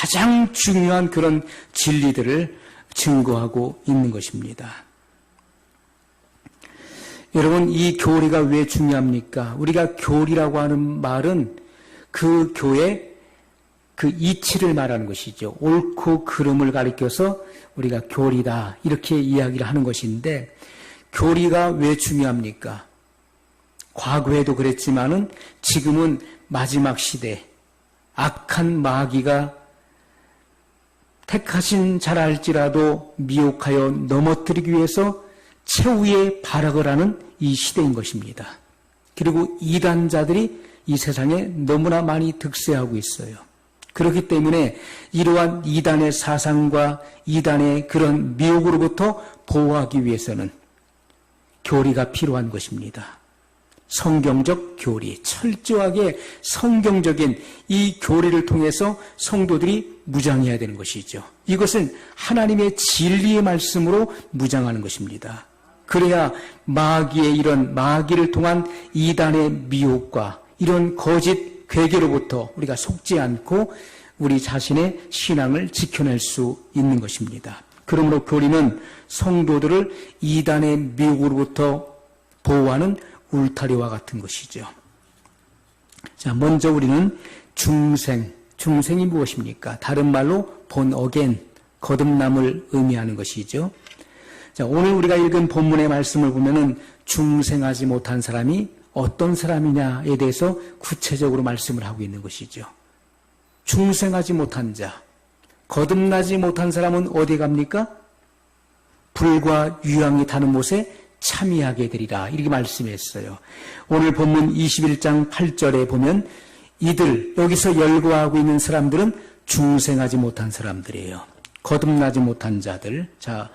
가장 중요한 그런 진리들을 증거하고 있는 것입니다. 여러분, 이 교리가 왜 중요합니까? 우리가 교리라고 하는 말은 그 교의 그 이치를 말하는 것이죠. 옳고 그름을 가리켜서 우리가 교리다 이렇게 이야기를 하는 것인데, 교리가 왜 중요합니까? 과거에도 그랬지만은 지금은 마지막 시대, 악한 마귀가 택하신 자라 할지라도 미혹하여 넘어뜨리기 위해서 최후의 발악을 하는 이 시대인 것입니다. 그리고 이단자들이 이 세상에 너무나 많이 득세하고 있어요. 그렇기 때문에 이러한 이단의 사상과 이단의 그런 미혹으로부터 보호하기 위해서는 교리가 필요한 것입니다. 성경적 교리, 철저하게 성경적인 이 교리를 통해서 성도들이 무장해야 되는 것이죠. 이것은 하나님의 진리의 말씀으로 무장하는 것입니다. 그래야 마귀의 이런 마귀를 통한 이단의 미혹과 이런 거짓 괴계로부터 우리가 속지 않고 우리 자신의 신앙을 지켜낼 수 있는 것입니다. 그러므로 교리는 성도들을 이단의 미혹으로부터 보호하는 울타리와 같은 것이죠. 자, 먼저 우리는 중생이 무엇입니까? 다른 말로 본 어겐, 거듭남을 의미하는 것이죠. 자, 오늘 우리가 읽은 본문의 말씀을 보면은 중생하지 못한 사람이 어떤 사람이냐에 대해서 구체적으로 말씀을 하고 있는 것이죠. 중생하지 못한 자, 거듭나지 못한 사람은 어디 갑니까? 불과 유황이 타는 못에 참여하게 되리라, 이렇게 말씀했어요. 오늘 본문 21장 8절에 보면 이들, 여기서 열거하고 있는 사람들은 중생하지 못한 사람들이에요. 거듭나지 못한 자들. 자,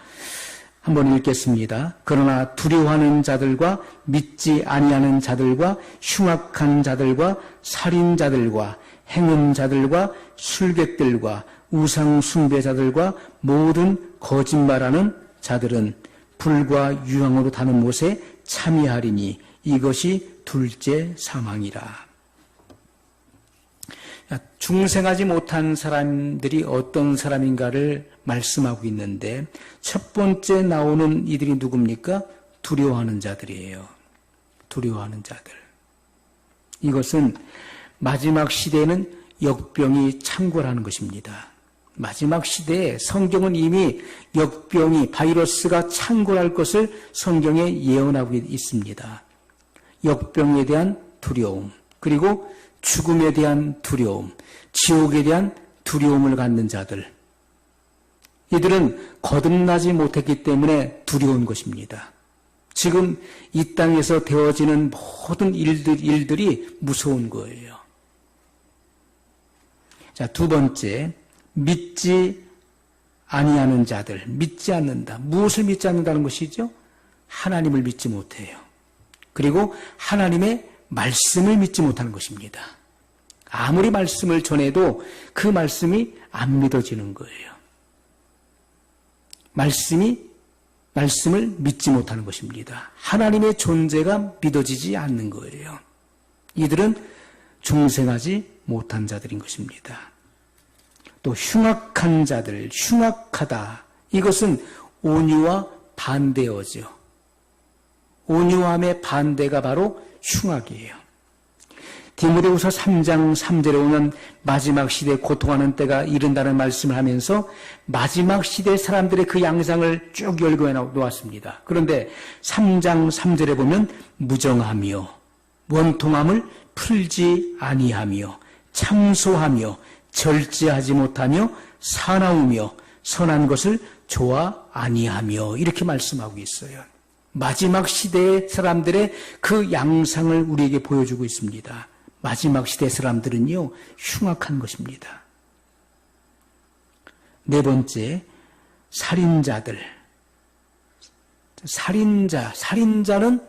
한번 읽겠습니다. 그러나 두려워하는 자들과 믿지 아니하는 자들과 흉악한 자들과 살인자들과 행음자들과 술객들과 우상 숭배자들과 모든 거짓말하는 자들은 불과 유황으로 타는 못에 참여하리니 이것이 둘째 사망이라. 중생하지 못한 사람들이 어떤 사람인가를 말씀하고 있는데, 첫 번째 나오는 이들이 누굽니까? 두려워하는 자들이에요. 두려워하는 자들. 이것은 마지막 시대에는 역병이 창궐하는 것입니다. 마지막 시대에 성경은 이미 역병이, 바이러스가 창궐할 것을 성경에 예언하고 있습니다. 역병에 대한 두려움, 그리고 죽음에 대한 두려움, 지옥에 대한 두려움을 갖는 자들. 이들은 거듭나지 못했기 때문에 두려운 것입니다. 지금 이 땅에서 되어지는 모든 일들이 무서운 거예요. 자, 두 번째, 믿지 아니하는 자들. 믿지 않는다. 무엇을 믿지 않는다는 것이죠? 하나님을 믿지 못해요. 그리고 하나님의 말씀을 믿지 못하는 것입니다. 아무리 말씀을 전해도 그 말씀이 안 믿어지는 거예요. 말씀을 믿지 못하는 것입니다. 하나님의 존재가 믿어지지 않는 거예요. 이들은 중생하지 못한 자들인 것입니다. 또 흉악한 자들, 흉악하다. 이것은 온유와 반대어죠. 온유함의 반대가 바로 흉악이에요. 디모데후서 3장 3절에 오면 마지막 시대에 고통하는 때가 이른다는 말씀을 하면서 마지막 시대 사람들의 그 양상을 쭉 열거해 놓았습니다. 그런데 3장 3절에 보면 무정하며 원통함을 풀지 아니하며 참소하며 절제하지 못하며 사나우며 선한 것을 좋아 아니하며 이렇게 말씀하고 있어요. 마지막 시대의 사람들의 그 양상을 우리에게 보여주고 있습니다. 마지막 시대 사람들은요, 흉악한 것입니다. 네 번째, 살인자들. 살인자는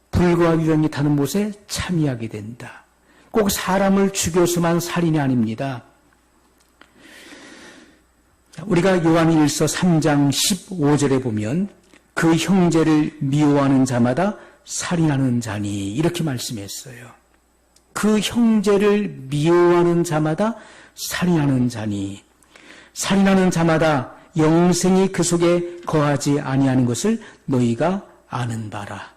불과 유황이 타는 못에 참여하게 된다. 꼭 사람을 죽여서만 살인이 아닙니다. 우리가 요한일서 3장 15절에 보면 그 형제를 미워하는 자마다 살인하는 자니 이렇게 말씀했어요. 그 형제를 미워하는 자마다 살인하는 자니 살인하는 자마다 영생이 그 속에 거하지 아니하는 것을 너희가 아는 바라.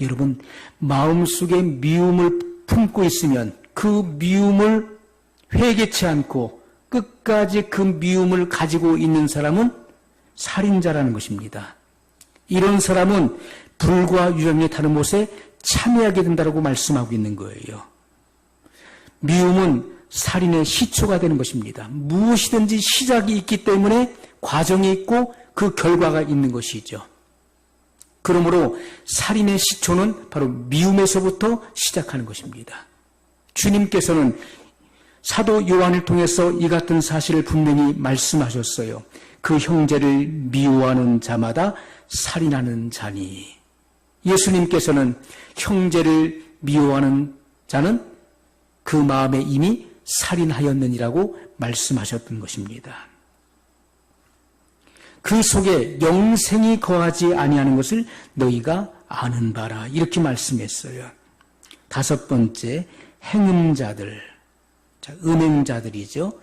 여러분, 마음속에 미움을 품고 있으면 그 미움을 회개치 않고 끝까지 그 미움을 가지고 있는 사람은 살인자라는 것입니다. 이런 사람은 불과 유령이 타는 못에 참여하게 된다고 말씀하고 있는 거예요. 미움은 살인의 시초가 되는 것입니다. 무엇이든지 시작이 있기 때문에 과정이 있고 그 결과가 있는 것이죠. 그러므로 살인의 시초는 바로 미움에서부터 시작하는 것입니다. 주님께서는 사도 요한을 통해서 이 같은 사실을 분명히 말씀하셨어요. 그 형제를 미워하는 자마다 살인하는 자니. 예수님께서는 형제를 미워하는 자는 그 마음에 이미 살인하였느니라고 말씀하셨던 것입니다. 그 속에 영생이 거하지 아니하는 것을 너희가 아는 바라. 이렇게 말씀했어요. 다섯 번째, 행음자들. 자, 음행자들이죠.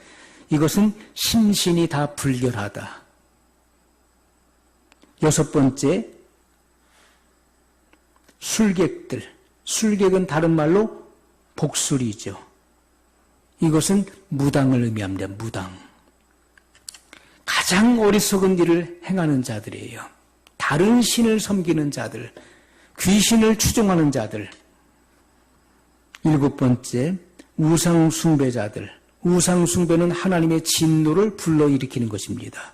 이것은 심신이 다 불결하다. 여섯 번째, 술객들. 술객은 다른 말로 복술이죠. 이것은 무당을 의미합니다. 무당. 가장 어리석은 일을 행하는 자들이에요. 다른 신을 섬기는 자들, 귀신을 추종하는 자들. 일곱 번째, 우상숭배자들. 우상숭배는 하나님의 진노를 불러일으키는 것입니다.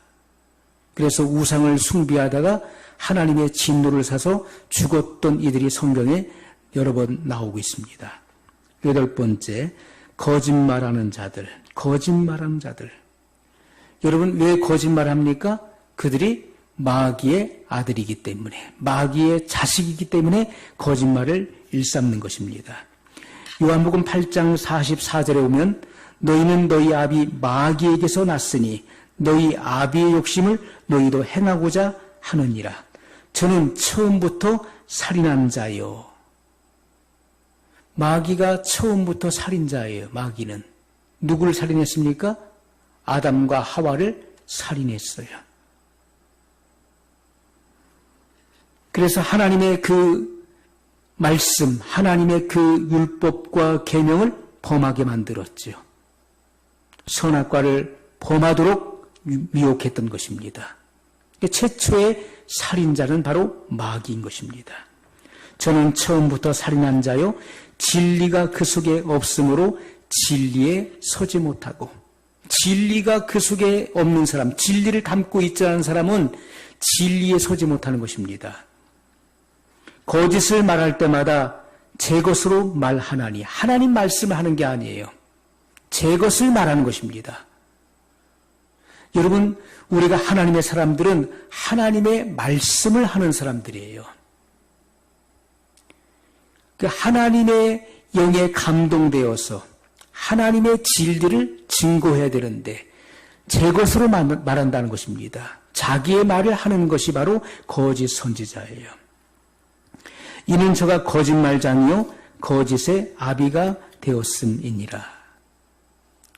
그래서 우상을 숭배하다가 하나님의 진노를 사서 죽었던 이들이 성경에 여러 번 나오고 있습니다. 여덟 번째, 거짓말하는 자들. 거짓말하는 자들. 여러분, 왜 거짓말합니까? 그들이 마귀의 아들이기 때문에, 마귀의 자식이기 때문에 거짓말을 일삼는 것입니다. 요한복음 8장 44절에 오면 너희는 너희 아비 마귀에게서 났으니 너희 아비의 욕심을 너희도 행하고자 하느니라. 저는 처음부터 살인한 자요. 마귀가 처음부터 살인자예요. 마귀는 누구를 살인했습니까? 아담과 하와를 살인했어요. 그래서 하나님의 그 말씀, 하나님의 그 율법과 계명을 범하게 만들었죠. 선악과를 범하도록 미혹했던 것입니다. 최초의 살인자는 바로 마귀인 것입니다. 저는 처음부터 살인한 자요, 진리가 그 속에 없으므로 진리에 서지 못하고, 진리가 그 속에 없는 사람, 진리를 담고 있지 않은 사람은 진리에 서지 못하는 것입니다. 거짓을 말할 때마다 제 것으로 말하나니, 하나님 말씀을 하는 게 아니에요. 제 것을 말하는 것입니다. 여러분, 우리가 하나님의 사람들은 하나님의 말씀을 하는 사람들이에요. 그 하나님의 영에 감동되어서 하나님의 진리를 증거해야 되는데 제 것으로 말한다는 것입니다. 자기의 말을 하는 것이 바로 거짓 선지자예요. 이는 저가 거짓말장이요 거짓의 아비가 되었음이니라.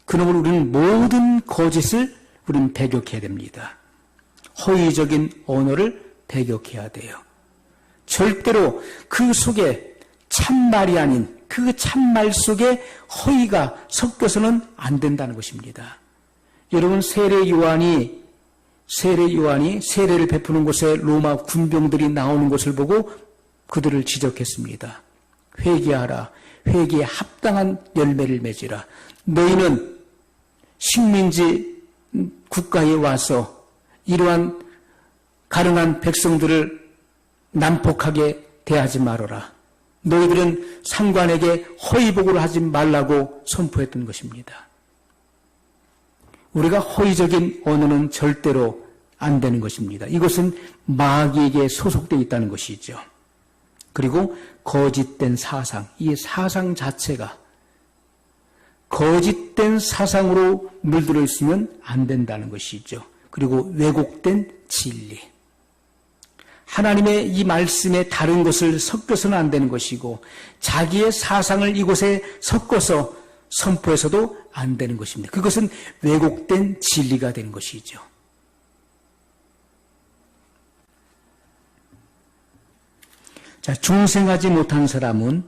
그러므로 우리는 모든 거짓을 우리는 배격해야 됩니다. 허위적인 언어를 배격해야 돼요. 절대로 그 속에 참말이 아닌 그 참말 속에 허위가 섞여서는 안 된다는 것입니다. 여러분, 세례 요한이 세례를 베푸는 곳에 로마 군병들이 나오는 것을 보고 그들을 지적했습니다. 회개하라. 회개에 합당한 열매를 맺으라. 너희는 식민지 국가에 와서 이러한 가련한 백성들을 난폭하게 대하지 말아라. 너희들은 상관에게 허위복을 하지 말라고 선포했던 것입니다. 우리가 허위적인 언어는 절대로 안 되는 것입니다. 이것은 마귀에게 소속되어 있다는 것이죠. 그리고 거짓된 사상, 이 사상 자체가 거짓된 사상으로 물들어 있으면 안 된다는 것이죠. 그리고 왜곡된 진리. 하나님의 이 말씀에 다른 것을 섞어서는 안 되는 것이고 자기의 사상을 이곳에 섞어서 선포해서도 안 되는 것입니다. 그것은 왜곡된 진리가 되는 것이죠. 자, 중생하지 못한 사람은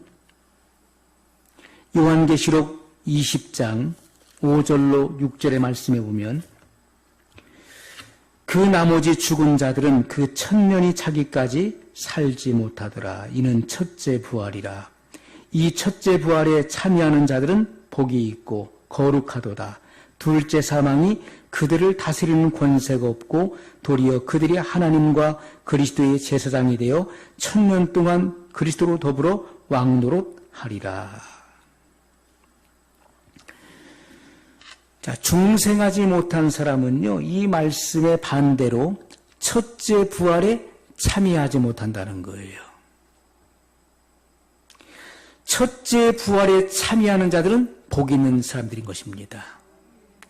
요한계시록 20장 5절로 6절의 말씀에 보면 그 나머지 죽은 자들은 그 천년이 차기까지 살지 못하더라. 이는 첫째 부활이라. 이 첫째 부활에 참여하는 자들은 복이 있고 거룩하도다. 둘째 사망이 그들을 다스리는 권세가 없고 도리어 그들이 하나님과 그리스도의 제사장이 되어 천년 동안 그리스도로 더불어 왕노릇하리라. 자, 중생하지 못한 사람은요, 이 말씀의 반대로 첫째 부활에 참여하지 못한다는 거예요. 첫째 부활에 참여하는 자들은 복 있는 사람들인 것입니다.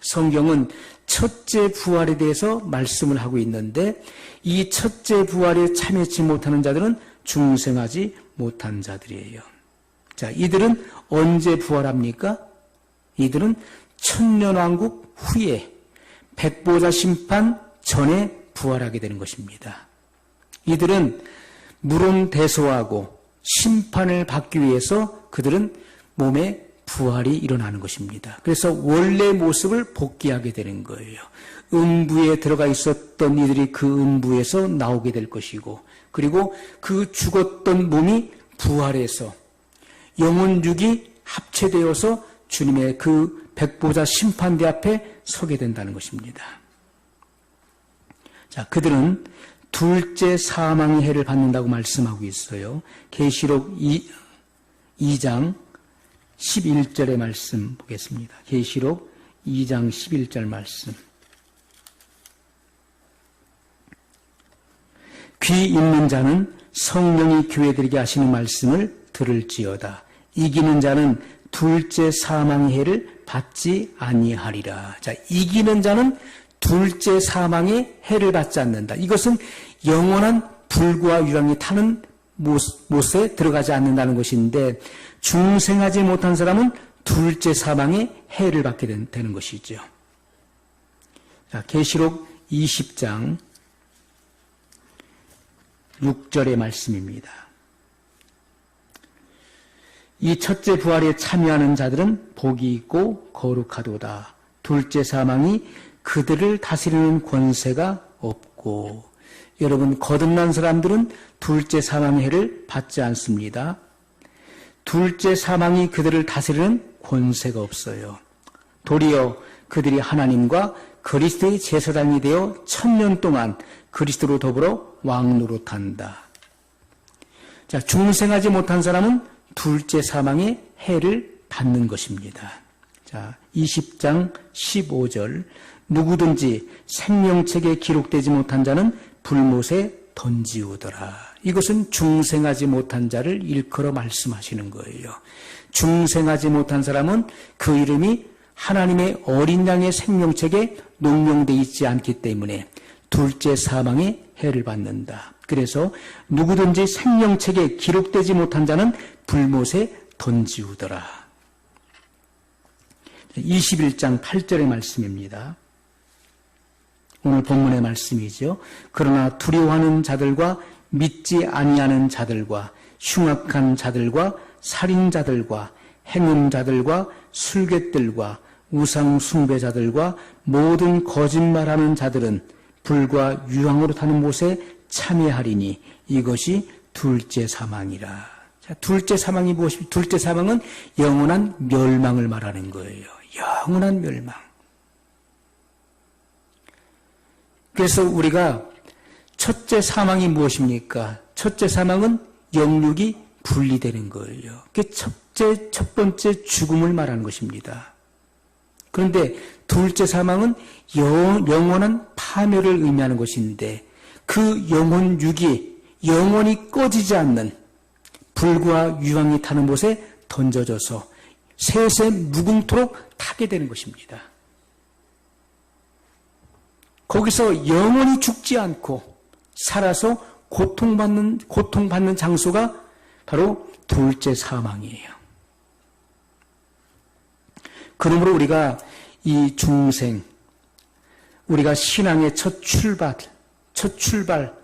성경은 첫째 부활에 대해서 말씀을 하고 있는데 이 첫째 부활에 참여하지 못하는 자들은 중생하지 못한 자들이에요. 자, 이들은 언제 부활합니까? 이들은 천년왕국 후에 백보자 심판 전에 부활하게 되는 것입니다. 이들은 물론대소하고 심판을 받기 위해서 그들은 몸에 부활이 일어나는 것입니다. 그래서 원래 모습을 복귀하게 되는 거예요. 음부에 들어가 있었던 이들이 그 음부에서 나오게 될 것이고, 그리고 그 죽었던 몸이 부활해서 영혼육이 합체되어서 주님의 그 백보자 심판대 앞에 서게 된다는 것입니다. 자, 그들은 둘째 사망의 해를 받는다고 말씀하고 있어요. 계시록 2장 11절의 말씀 보겠습니다. 계시록 2장 11절 말씀. 귀 있는 자는 성령이 교회들에게 하시는 말씀을 들을지어다. 이기는 자는 둘째 사망의 해를 받지 아니하리라. 자, 이기는 자는 둘째 사망의 해를 받지 않는다. 이것은 영원한 불과 유황이 타는 못에 들어가지 않는다는 것인데, 중생하지 못한 사람은 둘째 사망의 해를 받게 되는 것이죠. 자, 계시록 20장 6절의 말씀입니다. 이 첫째 부활에 참여하는 자들은 복이 있고 거룩하도다. 둘째 사망이 그들을 다스리는 권세가 없고. 여러분, 거듭난 사람들은 둘째 사망의 해를 받지 않습니다. 둘째 사망이 그들을 다스리는 권세가 없어요. 도리어 그들이 하나님과 그리스도의 제사장이 되어 천년 동안 그리스도로 더불어 왕노릇한다. 자, 중생하지 못한 사람은 둘째 사망의 해를 받는 것입니다. 자, 20장 15절. 누구든지 생명책에 기록되지 못한 자는 불못에 던지우더라. 이것은 중생하지 못한 자를 일컬어 말씀하시는 거예요. 중생하지 못한 사람은 그 이름이 하나님의 어린 양의 생명책에 녹명되어 있지 않기 때문에 둘째 사망의 해를 받는다. 그래서 누구든지 생명책에 기록되지 못한 자는 불못에 던지우더라. 21장 8절의 말씀입니다. 오늘 본문의 말씀이죠. 그러나 두려워하는 자들과 믿지 아니하는 자들과 흉악한 자들과 살인자들과 행음자들과 술객들과 우상 숭배자들과 모든 거짓말하는 자들은 불과 유황으로 타는 못에 참여하리니 이것이 둘째 사망이라. 자, 둘째 사망이 무엇입니까? 둘째 사망은 영원한 멸망을 말하는 거예요. 영원한 멸망. 그래서 우리가 첫째 사망이 무엇입니까? 첫째 사망은 영육이 분리되는 거예요. 그게 첫 번째 죽음을 말하는 것입니다. 그런데 둘째 사망은 영원한 파멸을 의미하는 것인데 그 영혼육이 영원히 꺼지지 않는 불과 유황이 타는 곳에 던져져서 셋에 무궁토록 타게 되는 것입니다. 거기서 영원히 죽지 않고 살아서 고통받는 장소가 바로 둘째 사망이에요. 그러므로 우리가 이 중생, 우리가 신앙의 첫 출발,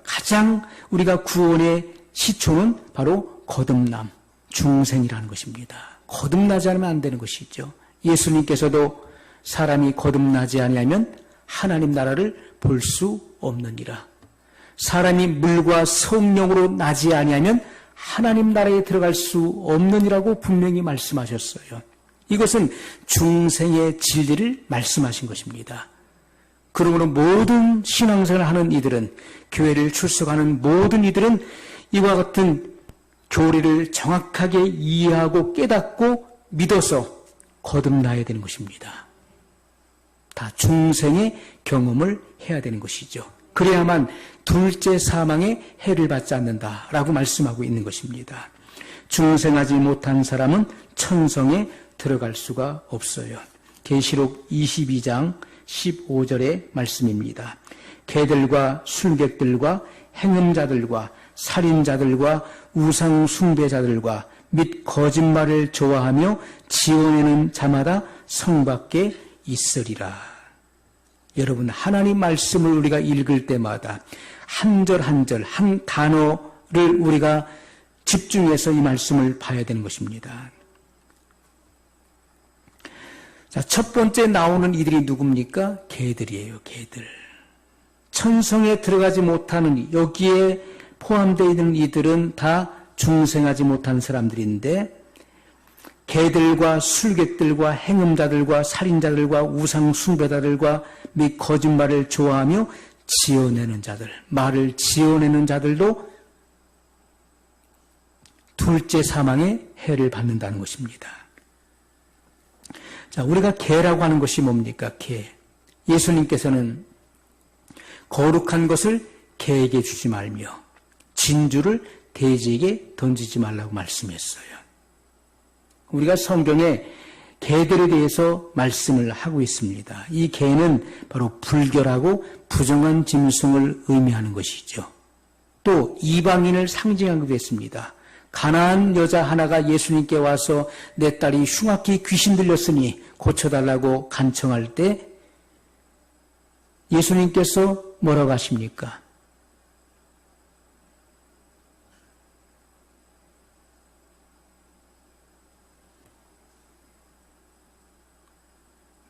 가장 우리가 구원의 시초는 바로 거듭남, 중생이라는 것입니다. 거듭나지 않으면 안 되는 것이죠. 예수님께서도 사람이 거듭나지 아니하면 하나님 나라를 볼 수 없느니라. 사람이 물과 성령으로 나지 아니하면 하나님 나라에 들어갈 수 없느니라고 분명히 말씀하셨어요. 이것은 중생의 진리를 말씀하신 것입니다. 그러므로 모든 신앙생활을 하는 이들은, 교회를 출석하는 모든 이들은 이와 같은 교리를 정확하게 이해하고 깨닫고 믿어서 거듭나야 되는 것입니다. 다 중생의 경험을 해야 되는 것이죠. 그래야만 둘째 사망의 해를 받지 않는다라고 말씀하고 있는 것입니다. 중생하지 못한 사람은 천성에 들어갈 수가 없어요. 계시록 22장 15절의 말씀입니다. 개들과 술객들과 행음자들과 살인자들과 우상 숭배자들과 및 거짓말을 좋아하며 지어내는 자마다 성 밖에 있으리라. 여러분, 하나님 말씀을 우리가 읽을 때마다 한 절 한 절, 한 단어를 우리가 집중해서 이 말씀을 봐야 되는 것입니다. 자, 첫 번째 나오는 이들이 누굽니까? 개들이에요, 개들. 천성에 들어가지 못하는, 여기에 포함되어 있는 이들은 다 중생하지 못한 사람들인데, 개들과 술객들과 행음자들과 살인자들과 우상 숭배자들과 및 거짓말을 좋아하며 지어내는 자들, 말을 지어내는 자들도 둘째 사망의 해를 받는다는 것입니다. 자, 우리가 개라고 하는 것이 뭡니까? 개. 예수님께서는 거룩한 것을 개에게 주지 말며 진주를 돼지에게 던지지 말라고 말씀했어요. 우리가 성경에 개들에 대해서 말씀을 하고 있습니다. 이 개는 바로 불결하고 부정한 짐승을 의미하는 것이죠. 또 이방인을 상징하기도 했습니다. 가나안 여자 하나가 예수님께 와서 내 딸이 흉악히 귀신 들렸으니 고쳐달라고 간청할 때 예수님께서 뭐라고 하십니까?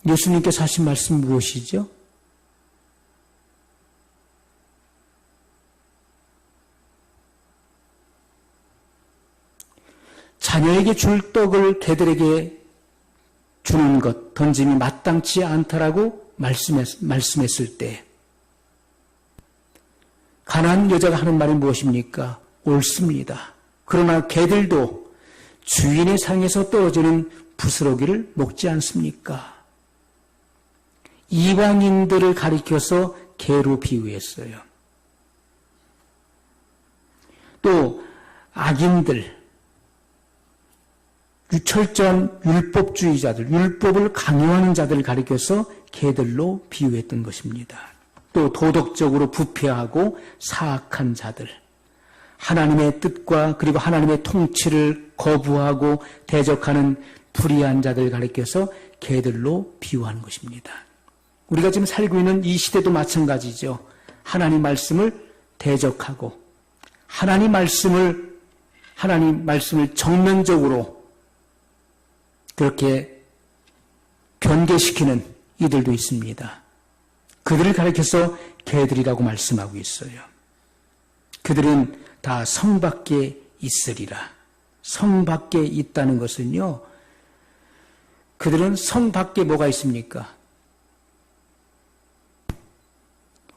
예수님께서 하신 말씀 무엇이죠? 자녀에게 줄 떡을 개들에게 주는 것, 던짐이 마땅치 않다라고 말씀했을 때 가난한 여자가 하는 말이 무엇입니까? 옳습니다. 그러나 개들도 주인의 상에서 떨어지는 부스러기를 먹지 않습니까? 이방인들을 가리켜서 개로 비유했어요. 또 악인들, 철저한 율법주의자들, 율법을 강요하는 자들을 가리켜서 개들로 비유했던 것입니다. 또 도덕적으로 부패하고 사악한 자들, 하나님의 뜻과 그리고 하나님의 통치를 거부하고 대적하는 불의한 자들을 가리켜서 개들로 비유하는 것입니다. 우리가 지금 살고 있는 이 시대도 마찬가지죠. 하나님 말씀을 대적하고 하나님 말씀을 정면적으로 그렇게 변개시키는 이들도 있습니다. 그들을 가리켜서 개들이라고 말씀하고 있어요. 그들은 다 성 밖에 있으리라. 성 밖에 있다는 것은요, 그들은 성 밖에 뭐가 있습니까?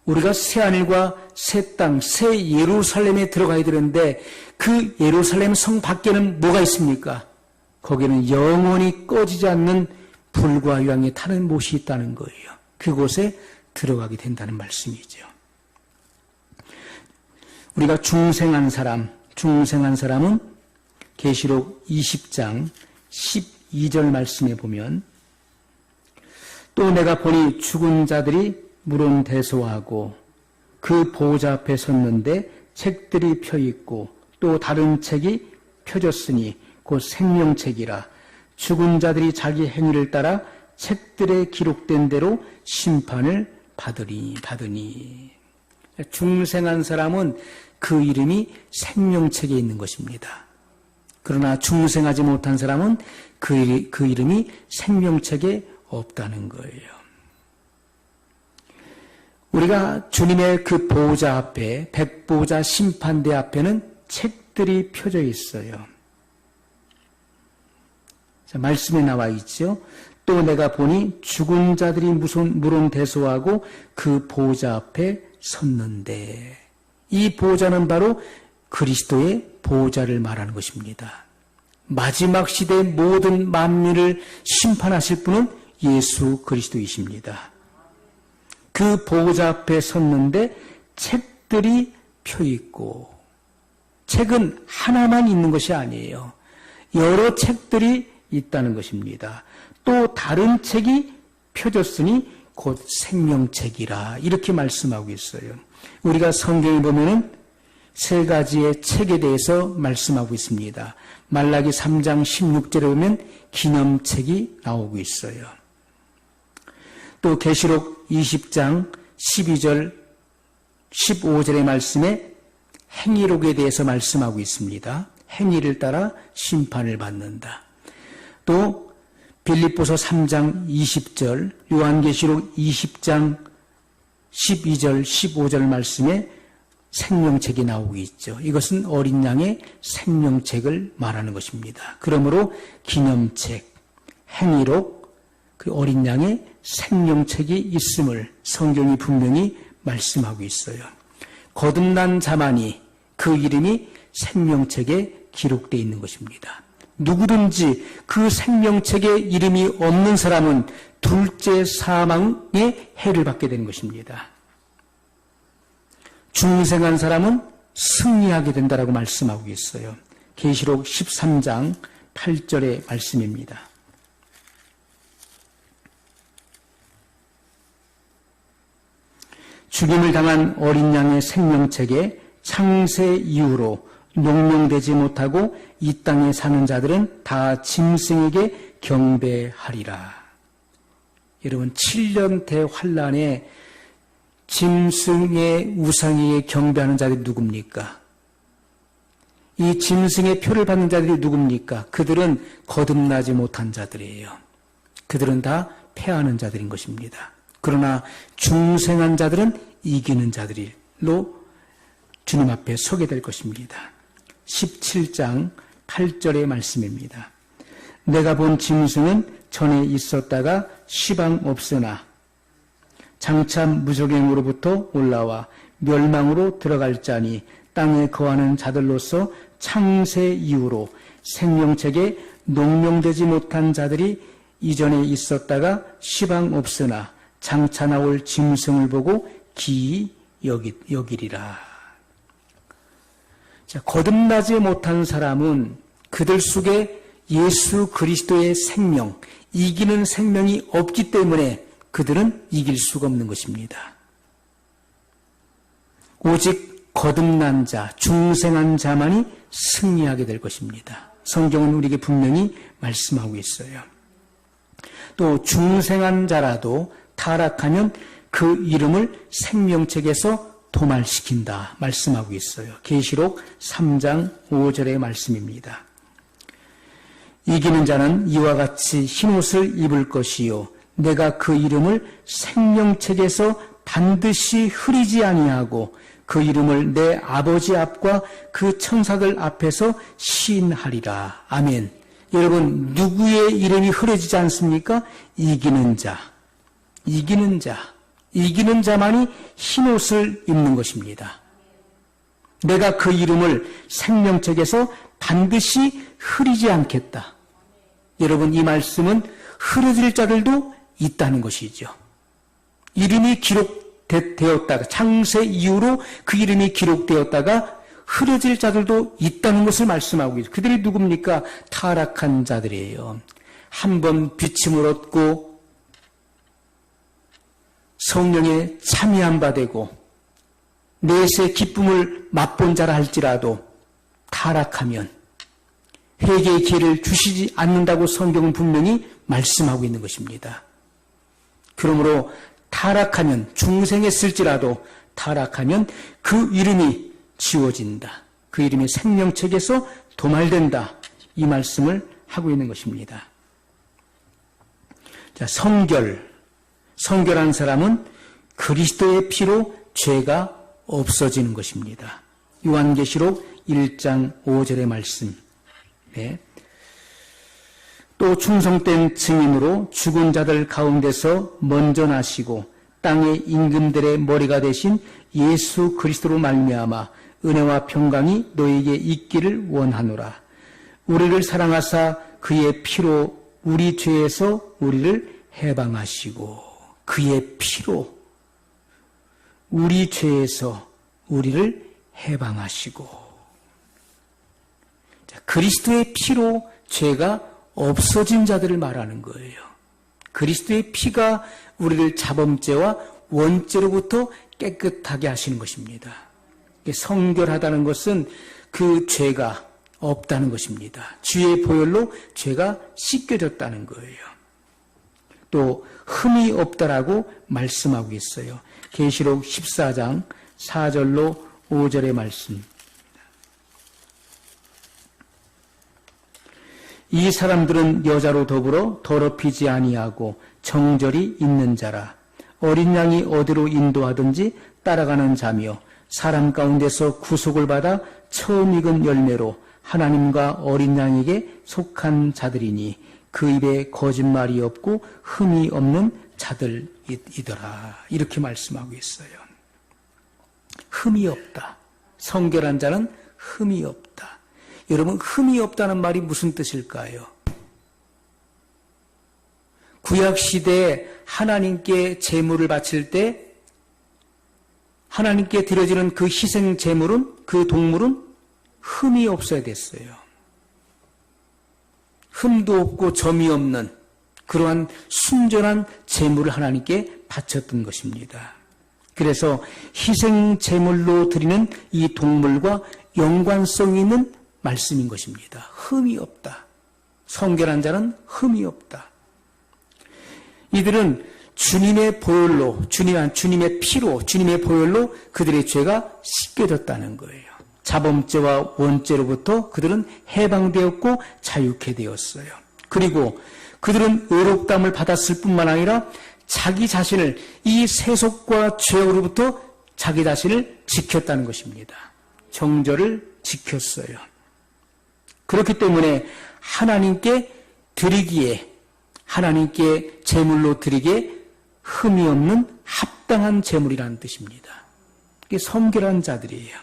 우리가 새하늘과 새 땅, 새 예루살렘에 들어가야 되는데 그 예루살렘 성 밖에는 뭐가 있습니까? 거기는 영원히 꺼지지 않는 불과 유황이 타는 못이 있다는 거예요. 그곳에 들어가게 된다는 말씀이죠. 우리가 중생한 사람은 계시록 20장 12절 말씀에 보면 또 내가 보니 죽은 자들이 물은 대소하고 그 보호자 앞에 섰는데 책들이 펴있고 또 다른 책이 펴졌으니 곧 생명책이라 죽은 자들이 자기 행위를 따라 책들에 기록된 대로 심판을 받으니. 중생한 사람은 그 이름이 생명책에 있는 것입니다. 그러나 중생하지 못한 사람은 그 이름이 생명책에 없다는 거예요. 우리가 주님의 그 보좌 앞에, 백보좌 심판대 앞에는 책들이 펴져 있어요. 자, 말씀에 나와 있죠. 또 내가 보니 죽은 자들이 물온대소하고 그 보좌 앞에 섰는데, 이 보좌는 바로 그리스도의 보좌를 말하는 것입니다. 마지막 시대의 모든 만민을 심판하실 분은 예수 그리스도이십니다. 그 보좌 앞에 섰는데 책들이 펴있고, 책은 하나만 있는 것이 아니에요. 여러 책들이 있다는 것입니다. 또 다른 책이 펴졌으니 곧 생명책이라, 이렇게 말씀하고 있어요. 우리가 성경에 보면은 세 가지의 책에 대해서 말씀하고 있습니다. 말라기 3장 16절에 보면 기념책이 나오고 있어요. 또 계시록 20장 12절 15절의 말씀에 행위록에 대해서 말씀하고 있습니다. 행위를 따라 심판을 받는다. 또 빌립보서 3장 20절, 요한계시록 20장 12절, 15절 말씀에 생명책이 나오고 있죠. 이것은 어린 양의 생명책을 말하는 것입니다. 그러므로 기념책, 행위록, 그 어린 양의 생명책이 있음을 성경이 분명히 말씀하고 있어요. 거듭난 자만이 그 이름이 생명책에 기록되어 있는 것입니다. 누구든지 그 생명책에 이름이 없는 사람은 둘째 사망의 해를 받게 되는 것입니다. 중생한 사람은 승리하게 된다라고 말씀하고 있어요. 계시록 13장 8절의 말씀입니다. 죽임을 당한 어린 양의 생명책에 창세 이후로 농명되지 못하고 이 땅에 사는 자들은 다 짐승에게 경배하리라. 여러분, 7년 대환란에 짐승의 우상에게 경배하는 자들이 누굽니까? 이 짐승의 표를 받는 자들이 누굽니까? 그들은 거듭나지 못한 자들이에요. 그들은 다 패하는 자들인 것입니다. 그러나 중생한 자들은 이기는 자들로 주님 앞에 서게 될 것입니다. 17장 8절의 말씀입니다. 내가 본 짐승은 전에 있었다가 시방 없으나 장차 무적행으로부터 올라와 멸망으로 들어갈 자니 땅에 거하는 자들로서 창세 이후로 생명책에 농명되지 못한 자들이 이전에 있었다가 시방 없으나 장차 나올 짐승을 보고 기이 여기리라. 자, 거듭나지 못한 사람은 그들 속에 예수 그리스도의 생명, 이기는 생명이 없기 때문에 그들은 이길 수가 없는 것입니다. 오직 거듭난 자, 중생한 자만이 승리하게 될 것입니다. 성경은 우리에게 분명히 말씀하고 있어요. 또 중생한 자라도 타락하면 그 이름을 생명책에서 도말시킨다 말씀하고 있어요. 계시록 3장 5절의 말씀입니다. 이기는 자는 이와 같이 흰옷을 입을 것이요 내가 그 이름을 생명책에서 반드시 흐리지 아니하고 그 이름을 내 아버지 앞과 그 천사들 앞에서 시인하리라. 아멘. 여러분, 누구의 이름이 흐려지지 않습니까? 이기는 자. 이기는 자만이 흰옷을 입는 것입니다. 내가 그 이름을 생명책에서 반드시 흐리지 않겠다. 여러분, 이 말씀은 흐려질 자들도 있다는 것이죠. 이름이 기록되었다가, 창세 이후로 그 이름이 기록되었다가 흐려질 자들도 있다는 것을 말씀하고 있어요. 그들이 누굽니까? 타락한 자들이에요. 한번 비침을 얻고 성령에 참여한 바 되고 내세 기쁨을 맛본 자라 할지라도 타락하면 회개의 기회를 주시지 않는다고 성경은 분명히 말씀하고 있는 것입니다. 그러므로 타락하면, 중생했을지라도 타락하면 그 이름이 지워진다. 그 이름이 생명책에서 도말된다. 이 말씀을 하고 있는 것입니다. 자, 성결한 사람은 그리스도의 피로 죄가 없어지는 것입니다. 요한계시록 1장 5절의 말씀. 네. 또 충성된 증인으로 죽은 자들 가운데서 먼저 나시고 땅의 임금들의 머리가 되신 예수 그리스도로 말미암아 은혜와 평강이 너에게 있기를 원하노라. 우리를 사랑하사 그의 피로 우리 죄에서 우리를 해방하시고, 그의 피로 우리 죄에서 우리를 해방하시고. 자, 그리스도의 피로 죄가 없어진 자들을 말하는 거예요. 그리스도의 피가 우리를 자범죄와 원죄로부터 깨끗하게 하시는 것입니다. 성결하다는 것은 그 죄가 없다는 것입니다. 주의 보혈로 죄가 씻겨졌다는 거예요. 또 흠이 없다라고 말씀하고 있어요. 계시록 14장 4절로 5절의 말씀. 이 사람들은 여자로 더불어 더럽히지 아니하고 정절이 있는 자라. 어린 양이 어디로 인도하든지 따라가는 자며 사람 가운데서 구속을 받아 처음 익은 열매로 하나님과 어린 양에게 속한 자들이니 그 입에 거짓말이 없고 흠이 없는 자들이더라. 이렇게 말씀하고 있어요. 흠이 없다. 성결한 자는 흠이 없다. 여러분, 흠이 없다는 말이 무슨 뜻일까요? 구약시대에 하나님께 제물을 바칠 때 하나님께 드려지는 그 희생 제물은, 그 동물은 흠이 없어야 됐어요. 흠도 없고 점이 없는 그러한 순전한 제물을 하나님께 바쳤던 것입니다. 그래서 희생 제물로 드리는 이 동물과 연관성이 있는 말씀인 것입니다. 흠이 없다. 성결한 자는 흠이 없다. 이들은 주님의 보혈로, 주님의 피로, 주님의 보혈로 그들의 죄가 씻겨졌다는 거예요. 자범죄와 원죄로부터 그들은 해방되었고 자유케 되었어요. 그리고 그들은 의롭다함을 받았을 뿐만 아니라 자기 자신을, 이 세속과 죄로부터 자기 자신을 지켰다는 것입니다. 정절을 지켰어요. 그렇기 때문에 하나님께 드리기에, 하나님께 제물로 드리기에 흠이 없는 합당한 제물이라는 뜻입니다. 이게 성결한 자들이에요.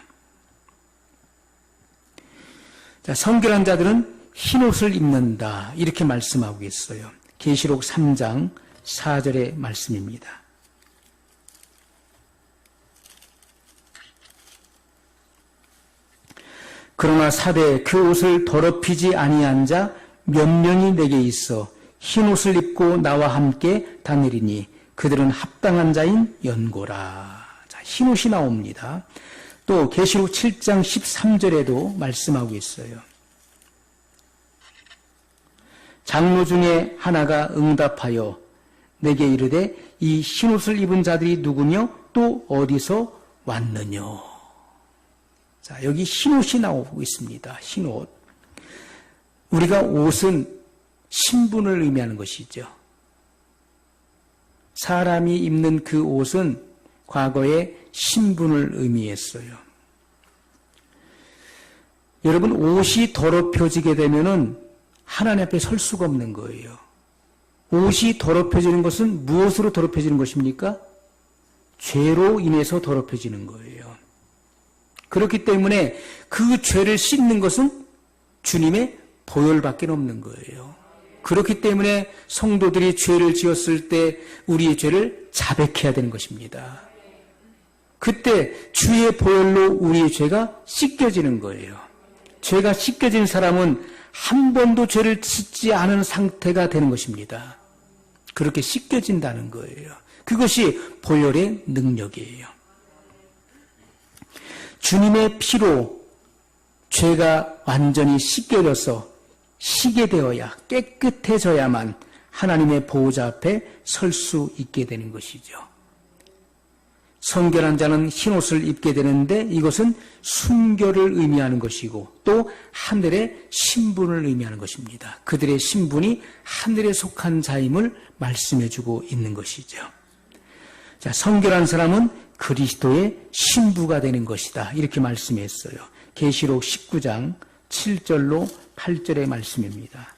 자, 성결한 자들은 흰옷을 입는다. 이렇게 말씀하고 있어요. 계시록 3장 4절의 말씀입니다. 그러나 사대 그 옷을 더럽히지 아니한 자 몇 명이 내게 있어 흰옷을 입고 나와 함께 다니리니 그들은 합당한 자인 연고라. 자, 흰옷이 나옵니다. 또 계시록 7장 13절에도 말씀하고 있어요. 장로 중에 하나가 응답하여 내게 이르되 이 흰옷을 입은 자들이 누구며 또 어디서 왔느냐. 자, 여기 흰옷이 나오고 있습니다. 흰옷. 우리가 옷은 신분을 의미하는 것이죠. 사람이 입는 그 옷은 과거에 신분을 의미했어요. 여러분, 옷이 더럽혀지게 되면은 하나님 앞에 설 수가 없는 거예요. 옷이 더럽혀지는 것은 무엇으로 더럽혀지는 것입니까? 죄로 인해서 더럽혀지는 거예요. 그렇기 때문에 그 죄를 씻는 것은 주님의 보혈밖에 없는 거예요. 그렇기 때문에 성도들이 죄를 지었을 때 우리의 죄를 자백해야 되는 것입니다. 그때 주의 보혈로 우리의 죄가 씻겨지는 거예요. 죄가 씻겨진 사람은 한 번도 죄를 짓지 않은 상태가 되는 것입니다. 그렇게 씻겨진다는 거예요. 그것이 보혈의 능력이에요. 주님의 피로 죄가 완전히 씻겨져서 희게 되어야, 깨끗해져야만 하나님의 보호자 앞에 설 수 있게 되는 것이죠. 성결한 자는 흰옷을 입게 되는데 이것은 순결을 의미하는 것이고 또 하늘의 신분을 의미하는 것입니다. 그들의 신분이 하늘에 속한 자임을 말씀해주고 있는 것이죠. 자, 성결한 사람은 그리스도의 신부가 되는 것이다. 이렇게 말씀했어요. 계시록 19장 7절로 8절의 말씀입니다.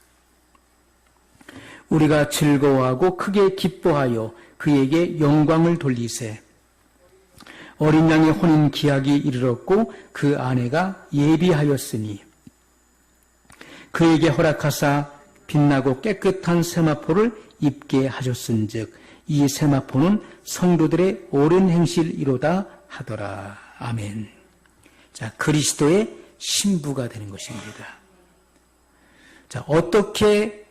우리가 즐거워하고 크게 기뻐하여 그에게 영광을 돌리세. 어린 양의 혼인 기약이 이르렀고 그 아내가 예비하였으니 그에게 허락하사 빛나고 깨끗한 세마포를 입게 하셨은즉 이 세마포는 성도들의 옳은 행실이로다 하더라. 아멘. 자, 그리스도의 신부가 되는 것입니다. 자, 어떻게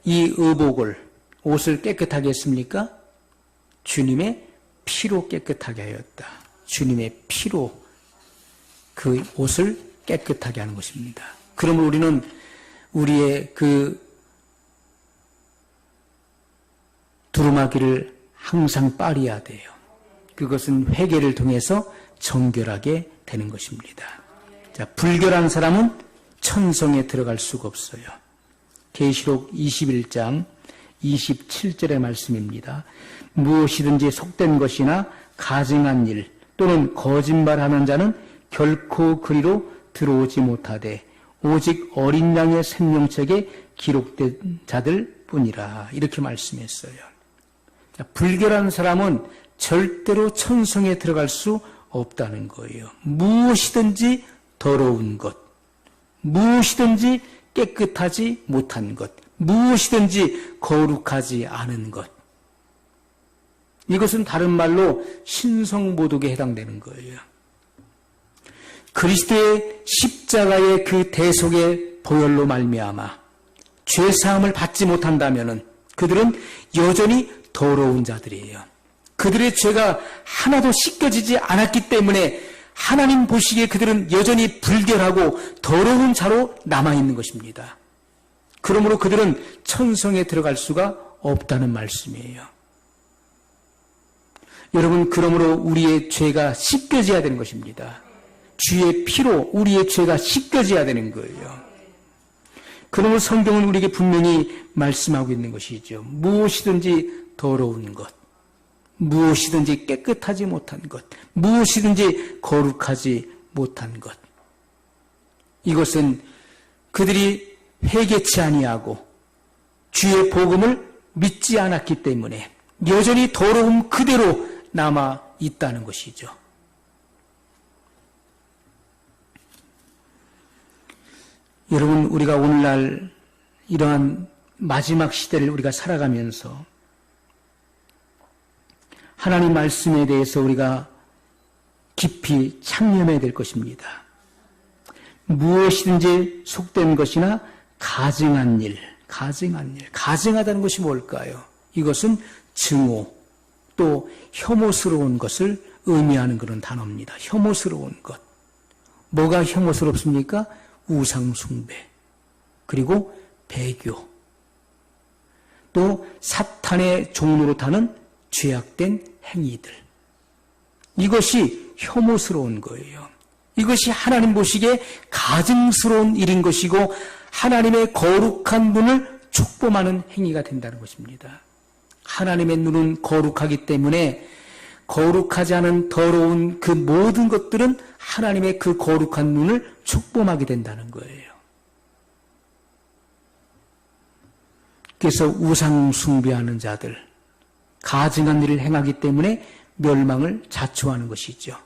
이 의복을, 옷을 깨끗하게 했습니까? 주님의 피로 깨끗하게 하였다. 주님의 피로 그 옷을 깨끗하게 하는 것입니다. 그러면 우리는 우리의 그 두루마기를 항상 빨아야 돼요. 그것은 회개를 통해서 정결하게 되는 것입니다. 자, 불결한 사람은 천성에 들어갈 수가 없어요. 계시록 21장 27절의 말씀입니다. 무엇이든지 속된 것이나 가증한 일 또는 거짓말하는 자는 결코 그리로 들어오지 못하되 오직 어린 양의 생명책에 기록된 자들 뿐이라. 이렇게 말씀했어요. 자, 불결한 사람은 절대로 천성에 들어갈 수 없다는 거예요. 무엇이든지 더러운 것, 무엇이든지 깨끗하지 못한 것, 무엇이든지 거룩하지 않은 것. 이것은 다른 말로 신성모독에 해당되는 거예요. 그리스도의 십자가의 그 대속의 보혈로 말미암아 죄사함을 받지 못한다면은 그들은 여전히 더러운 자들이에요. 그들의 죄가 하나도 씻겨지지 않았기 때문에 하나님 보시기에 그들은 여전히 불결하고 더러운 자로 남아있는 것입니다. 그러므로 그들은 천성에 들어갈 수가 없다는 말씀이에요. 여러분, 그러므로 우리의 죄가 씻겨져야 되는 것입니다. 주의 피로 우리의 죄가 씻겨져야 되는 거예요. 그러므로 성경은 우리에게 분명히 말씀하고 있는 것이죠. 무엇이든지 더러운 것, 무엇이든지 깨끗하지 못한 것, 무엇이든지 거룩하지 못한 것. 이것은 그들이 회개치 아니하고 주의 복음을 믿지 않았기 때문에 여전히 더러움 그대로 남아 있다는 것이죠. 여러분, 우리가 오늘날 이러한 마지막 시대를 우리가 살아가면서 하나님 말씀에 대해서 우리가 깊이 창념해야 될 것입니다. 무엇이든지 속된 것이나 가증한 일. 가증하다는 것이 뭘까요? 이것은 증오, 또 혐오스러운 것을 의미하는 그런 단어입니다. 혐오스러운 것. 뭐가 혐오스럽습니까? 우상숭배, 그리고 배교, 또 사탄의 종로로 타는 죄악된 행위들. 이것이 혐오스러운 거예요. 이것이 하나님 보시기에 가증스러운 일인 것이고 하나님의 거룩한 분을 촉범하는 행위가 된다는 것입니다. 하나님의 눈은 거룩하기 때문에 거룩하지 않은 더러운 그 모든 것들은 하나님의 그 거룩한 눈을 촉범하게 된다는 거예요. 그래서 우상 숭배하는 자들, 가증한 일을 행하기 때문에 멸망을 자초하는 것이죠.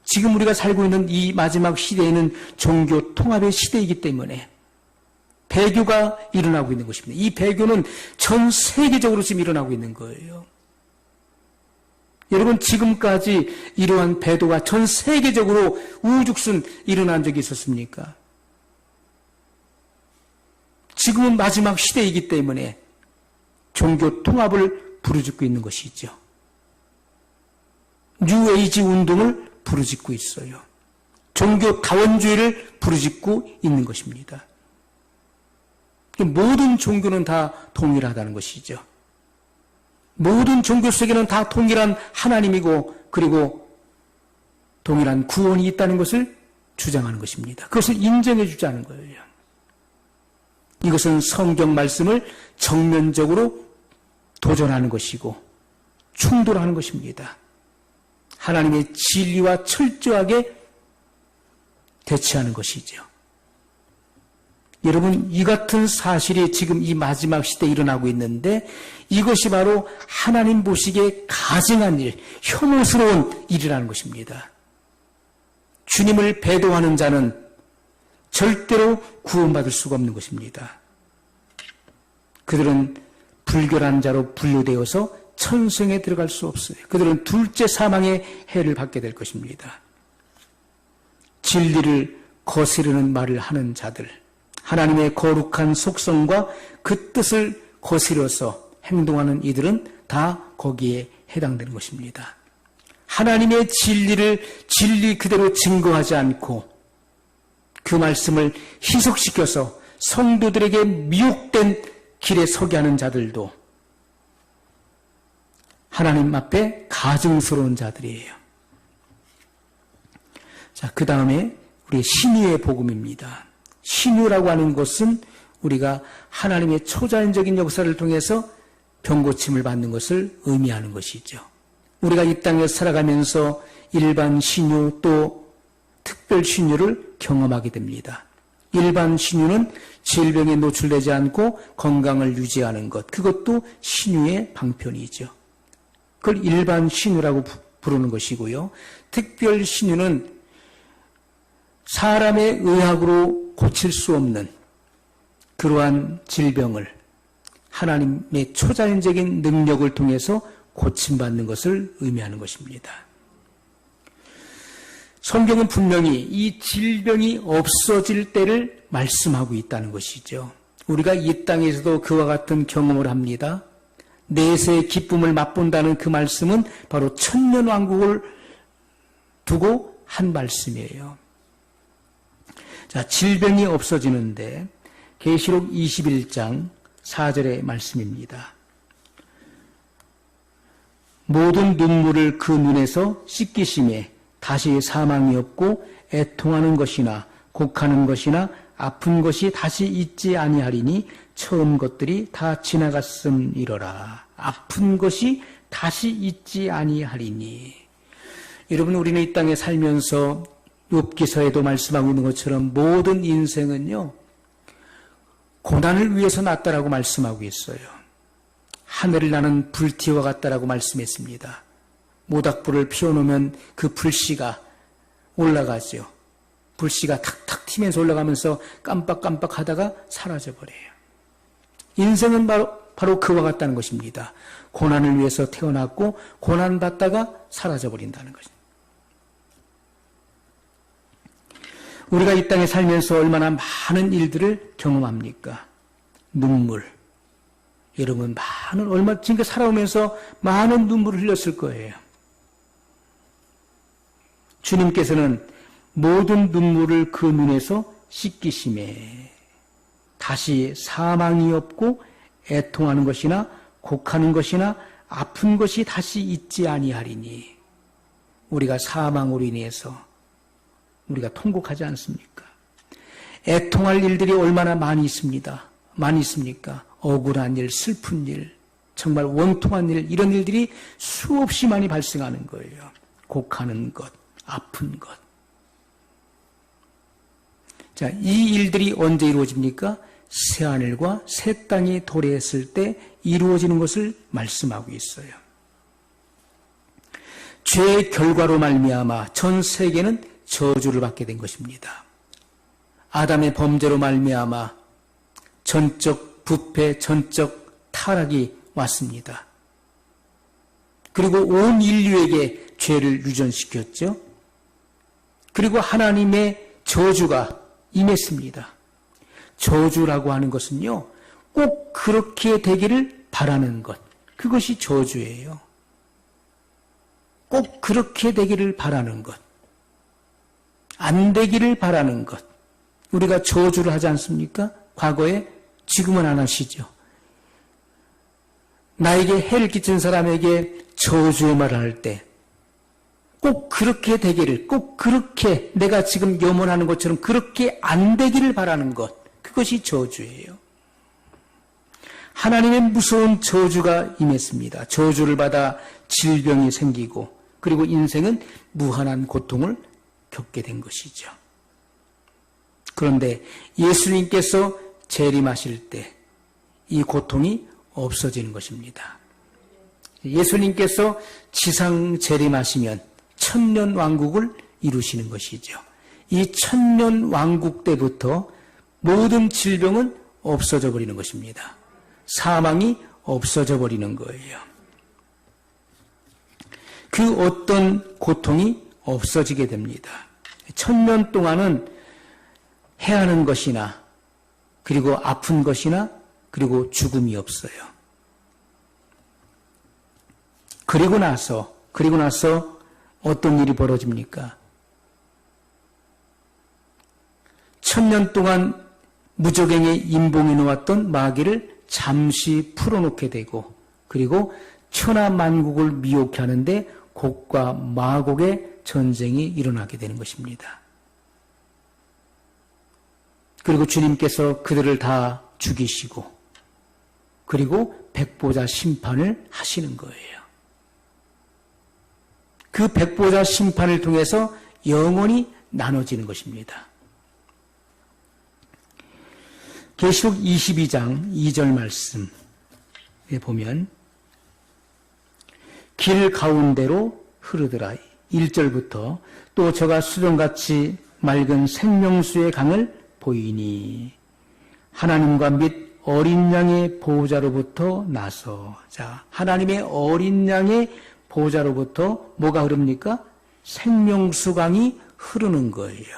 지금 우리가 살고 있는 이 마지막 시대에는 종교 통합의 시대이기 때문에 배교가 일어나고 있는 것입니다. 이 배교는 전 세계적으로 지금 일어나고 있는 거예요. 여러분, 지금까지 이러한 배도가 전 세계적으로 우후죽순 일어난 적이 있었습니까? 지금은 마지막 시대이기 때문에 종교 통합을 부르짖고 있는 것이죠. 뉴에이지 운동을 부르짖고 있어요. 종교 다원주의를 부르짖고 있는 것입니다. 모든 종교는 다 동일하다는 것이죠. 모든 종교 속에는 다 동일한 하나님이고 그리고 동일한 구원이 있다는 것을 주장하는 것입니다. 그것을 인정해 주자는 거예요. 이것은 성경 말씀을 정면적으로 도전하는 것이고 충돌하는 것입니다. 하나님의 진리와 철저하게 대치하는 것이죠. 여러분, 이 같은 사실이 지금 이 마지막 시대에 일어나고 있는데 이것이 바로 하나님 보시기에 가증한 일, 혐오스러운 일이라는 것입니다. 주님을 배도하는 자는 절대로 구원받을 수가 없는 것입니다. 그들은 불결한 자로 분류되어서 천성에 들어갈 수 없어요. 그들은 둘째 사망의 해를 받게 될 것입니다. 진리를 거스르는 말을 하는 자들, 하나님의 거룩한 속성과 그 뜻을 거스려서 행동하는 이들은 다 거기에 해당되는 것입니다. 하나님의 진리를 진리 그대로 증거하지 않고 그 말씀을 희석시켜서 성도들에게 미혹된 길에 서게 하는 자들도 하나님 앞에 가증스러운 자들이에요. 자, 그 다음에 우리 신유의 복음입니다. 신유라고 하는 것은 우리가 하나님의 초자연적인 역사를 통해서 병고침을 받는 것을 의미하는 것이죠. 우리가 이 땅에 살아가면서 일반 신유 또 특별 신유를 경험하게 됩니다. 일반 신유는 질병에 노출되지 않고 건강을 유지하는 것, 그것도 신유의 방편이죠. 그걸 일반 신유라고 부르는 것이고요. 특별 신유는 사람의 의학으로 고칠 수 없는 그러한 질병을 하나님의 초자연적인 능력을 통해서 고침받는 것을 의미하는 것입니다. 성경은 분명히 이 질병이 없어질 때를 말씀하고 있다는 것이죠. 우리가 이 땅에서도 그와 같은 경험을 합니다. 내세의 기쁨을 맛본다는 그 말씀은 바로 천년왕국을 두고 한 말씀이에요. 자, 질병이 없어지는데 계시록 21장 4절의 말씀입니다. 모든 눈물을 그 눈에서 씻기심에 다시 사망이 없고 애통하는 것이나 곡하는 것이나 아픈 것이 다시 있지 아니하리니 처음 것들이 다 지나갔음이러라. 아픈 것이 다시 있지 아니하리니. 여러분, 우리는 이 땅에 살면서 욥기서에도 말씀하고 있는 것처럼 모든 인생은요, 고난을 위해서 났다라고 말씀하고 있어요. 하늘을 나는 불티와 같다라고 말씀했습니다. 모닥불을 피워놓으면 그 불씨가 올라가죠. 불씨가 탁탁 튀면서 올라가면서 깜빡깜빡 하다가 사라져버려요. 인생은 바로 그와 같다는 것입니다. 고난을 위해서 태어났고 고난받다가 사라져버린다는 것입니다. 우리가 이 땅에 살면서 얼마나 많은 일들을 경험합니까? 눈물. 여러분, 지금까지 살아오면서 많은 눈물을 흘렸을 거예요. 주님께서는 모든 눈물을 그 눈에서 씻기심에 다시 사망이 없고 애통하는 것이나 곡하는 것이나 아픈 것이 다시 있지 아니하리니. 우리가 사망으로 인해서 우리가 통곡하지 않습니까? 애통할 일들이 얼마나 많이 있습니다. 많이 있습니까? 억울한 일, 슬픈 일, 정말 원통한 일, 이런 일들이 수없이 많이 발생하는 거예요. 곡하는 것, 아픈 것. 자, 이 일들이 언제 이루어집니까? 새하늘과 새 땅이 도래했을 때 이루어지는 것을 말씀하고 있어요. 죄의 결과로 말미암아 전 세계는 저주를 받게 된 것입니다. 아담의 범죄로 말미암아 전적 부패, 전적 타락이 왔습니다. 그리고 온 인류에게 죄를 유전시켰죠. 그리고 하나님의 저주가 임했습니다. 저주라고 하는 것은요, 꼭 그렇게 되기를 바라는 것, 그것이 저주예요. 꼭 그렇게 되기를 바라는 것, 안 되기를 바라는 것. 우리가 저주를 하지 않습니까? 과거에 지금은 안 하시죠. 나에게 해를 끼친 사람에게 저주의 말을 할 때 꼭 그렇게 되기를, 꼭 그렇게 내가 지금 염원하는 것처럼 그렇게 안 되기를 바라는 것, 그것이 저주예요. 하나님의 무서운 저주가 임했습니다. 저주를 받아 질병이 생기고 그리고 인생은 무한한 고통을 겪게 된 것이죠. 그런데 예수님께서 재림하실 때 이 고통이 없어지는 것입니다. 예수님께서 지상 재림하시면 천년 왕국을 이루시는 것이죠. 이 천년 왕국 때부터 모든 질병은 없어져 버리는 것입니다. 사망이 없어져 버리는 거예요. 그 어떤 고통이 없어지게 됩니다. 천년 동안은 해하는 것이나 그리고 아픈 것이나 그리고 죽음이 없어요. 그리고 나서 어떤 일이 벌어집니까? 천년 동안 무적행에 임봉해 놓았던 마귀를 잠시 풀어놓게 되고 그리고 천하만국을 미혹해 하는데 곡과 마곡의 전쟁이 일어나게 되는 것입니다. 그리고 주님께서 그들을 다 죽이시고 그리고 백보자 심판을 하시는 거예요. 그 백보자 심판을 통해서 영원히 나눠지는 것입니다. 계시록 22장 2절 말씀에 보면 길 가운데로 흐르더라. 1절부터 또 저가 수정같이 맑은 생명수의 강을 보이니 하나님과 및 어린 양의 보호자로부터 나서 하나님의 어린 양의 보호자로부터 뭐가 흐릅니까? 생명수강이 흐르는 거예요.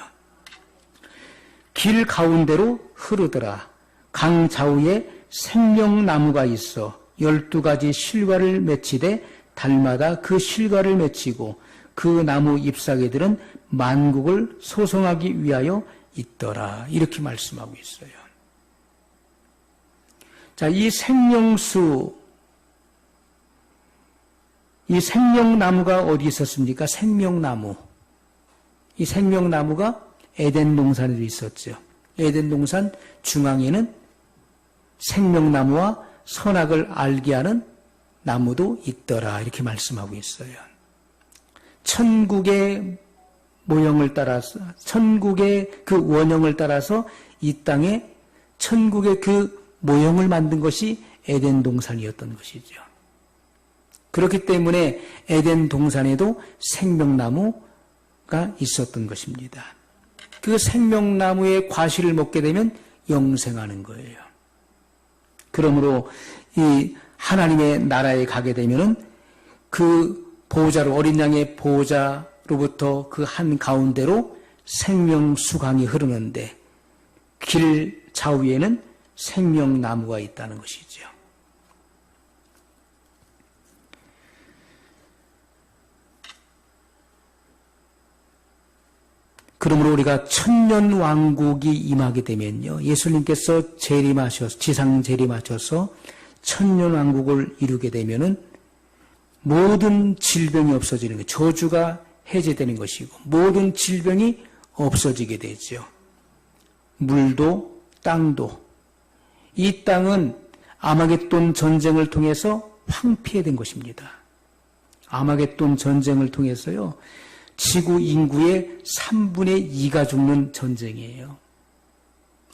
길 가운데로 흐르더라. 강 좌우에 생명나무가 있어 12가지 실과를 맺히되 달마다 그 실과를 맺히고 그 나무 잎사귀들은 만국을 소송하기 위하여 있더라. 이렇게 말씀하고 있어요. 자, 이 생명나무가 어디 있었습니까? 생명나무. 이 생명나무가 에덴 동산에도 있었죠. 에덴 동산 중앙에는 생명나무와 선악을 알게 하는 나무도 있더라. 이렇게 말씀하고 있어요. 천국의 모형을 따라서, 천국의 그 원형을 따라서 이 땅에 천국의 그 모형을 만든 것이 에덴 동산이었던 것이죠. 그렇기 때문에 에덴 동산에도 생명나무가 있었던 것입니다. 그 생명나무의 과실을 먹게 되면 영생하는 거예요. 그러므로 이 하나님의 나라에 가게 되면은 그 보호자로 어린 양의 보호자로부터 그 한 가운데로 생명수강이 흐르는데 길 좌우에는 생명나무가 있다는 것이죠. 그러므로 우리가 천년왕국이 임하게 되면요, 예수님께서 재림하셔서, 지상 재림하셔서 천년왕국을 이루게 되면은 모든 질병이 없어지는 거예요. 저주가 해제되는 것이고 모든 질병이 없어지게 되죠. 물도 땅도. 이 땅은 아마겟돈 전쟁을 통해서 황폐해된 것입니다. 아마겟돈 전쟁을 통해서요, 지구 인구의 3분의 2가 죽는 전쟁이에요.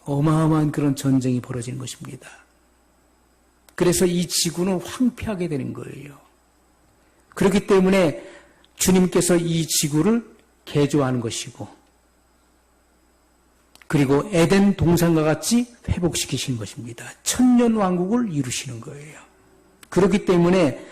어마어마한 그런 전쟁이 벌어지는 것입니다. 그래서 이 지구는 황폐하게 되는 거예요. 그렇기 때문에 주님께서 이 지구를 개조하는 것이고 그리고 에덴 동산과 같이 회복시키시는 것입니다. 천년왕국을 이루시는 거예요. 그렇기 때문에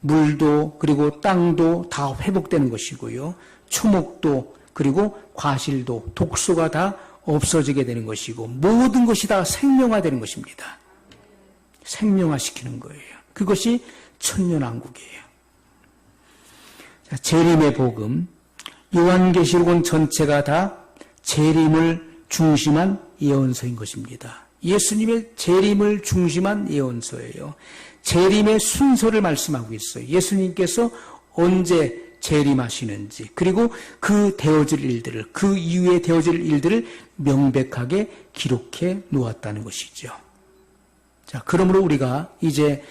물도 그리고 땅도 다 회복되는 것이고요. 초목도 그리고 과실도 독소가 다 없어지게 되는 것이고 모든 것이 다 생명화되는 것입니다. 생명화시키는 거예요. 그것이 천년왕국이에요. 재림의 복음, 요한계시록은 전체가 다 재림을 중심한 예언서인 것입니다. 예수님의 재림을 중심한 예언서예요. 재림의 순서를 말씀하고 있어요. 예수님께서 언제 재림하시는지, 그리고 그 되어질 일들을, 그 이후에 되어질 일들을 명백하게 기록해 놓았다는 것이죠. 자, 그러므로 우리가 이제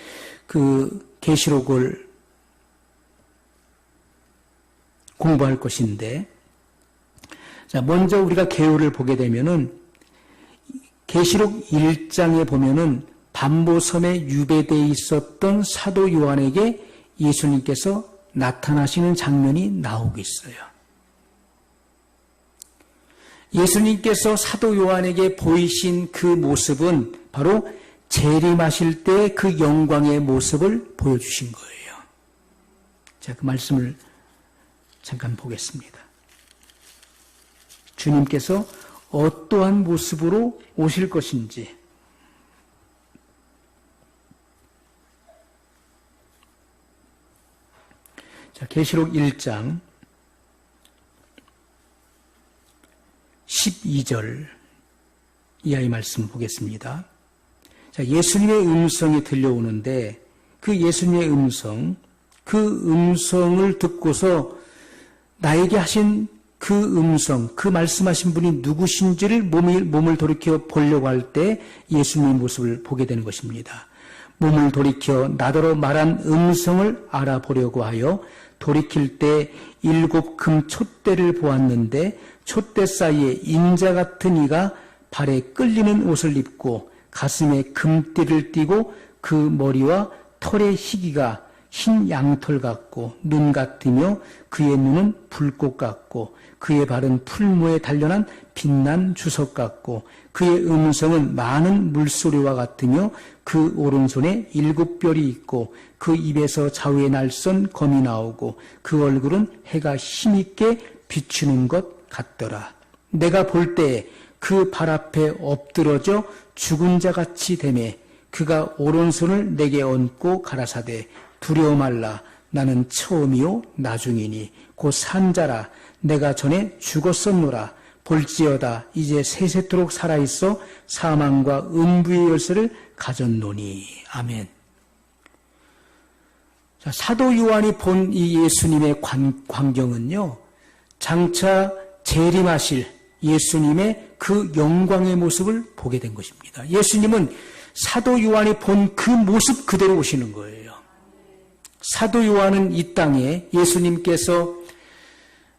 그 계시록을 공부할 것인데, 자, 먼저 우리가 개요를 보게 되면은 계시록 1장에 보면은 반보섬에 유배되어 있었던 사도 요한에게 예수님께서 나타나시는 장면이 나오고 있어요. 예수님께서 사도 요한에게 보이신 그 모습은 바로 재림하실 때 그 영광의 모습을 보여주신 거예요. 자, 그 말씀을 잠깐 보겠습니다. 주님께서 어떠한 모습으로 오실 것인지, 자, 계시록 1장 12절 이하의 말씀 보겠습니다. 자, 예수님의 음성이 들려오는데 그 예수님의 음성, 그 음성을 듣고서 나에게 하신 그 음성, 그 말씀하신 분이 누구신지를 몸을 돌이켜 보려고 할 때 예수님의 모습을 보게 되는 것입니다. 몸을 돌이켜 나더러 말한 음성을 알아보려고 하여 돌이킬 때 7 금 촛대를 보았는데 촛대 사이에 인자 같은 이가 발에 끌리는 옷을 입고 가슴에 금띠를 띠고 그 머리와 털의 희기가 흰 양털 같고 눈 같으며 그의 눈은 불꽃 같고 그의 발은 풀무에 단련한 빛난 주석 같고 그의 음성은 많은 물소리와 같으며 그 오른손에 7별이 있고 그 입에서 좌우에 날선 검이 나오고 그 얼굴은 해가 힘있게 비추는 것 같더라. 내가 볼 때에 그 발 앞에 엎드러져 죽은 자같이 되매 그가 오른손을 내게 얹고 가라사대 두려워 말라. 나는 처음이요 나중이니 곧 산자라. 내가 전에 죽었었노라. 볼지어다 이제 세세토록 살아있어 사망과 음부의 열쇠를 가졌노니. 아멘. 자, 사도 요한이 본 이 예수님의 광경은요, 장차 재림하실 예수님의 그 영광의 모습을 보게 된 것입니다. 예수님은 사도 요한이 본 그 모습 그대로 오시는 거예요. 사도 요한은 이 땅에 예수님께서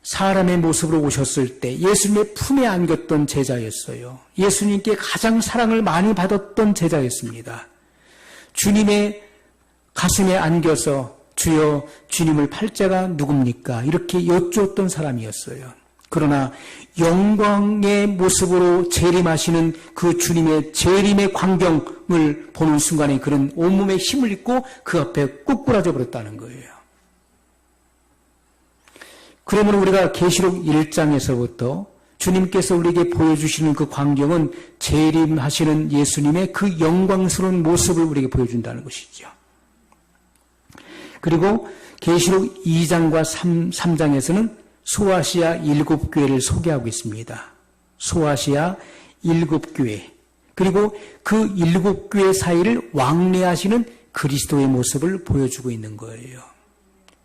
사람의 모습으로 오셨을 때 예수님의 품에 안겼던 제자였어요. 예수님께 가장 사랑을 많이 받았던 제자였습니다. 주님의 가슴에 안겨서 주여 주님을 팔자가 누굽니까? 이렇게 여쭈었던 사람이었어요. 그러나 영광의 모습으로 재림하시는 그 주님의 재림의 광경을 보는 순간에 그는 온몸에 힘을 잃고 그 앞에 꾸꾸라져 버렸다는 거예요. 그러므로 우리가 계시록 1장에서부터 주님께서 우리에게 보여주시는 그 광경은 재림하시는 예수님의 그 영광스러운 모습을 우리에게 보여준다는 것이죠. 그리고 계시록 2장과 3장에서는 소아시아 7교회를 소개하고 있습니다. 소아시아 7교회, 그리고 그 7교회 사이를 왕래하시는 그리스도의 모습을 보여주고 있는 거예요.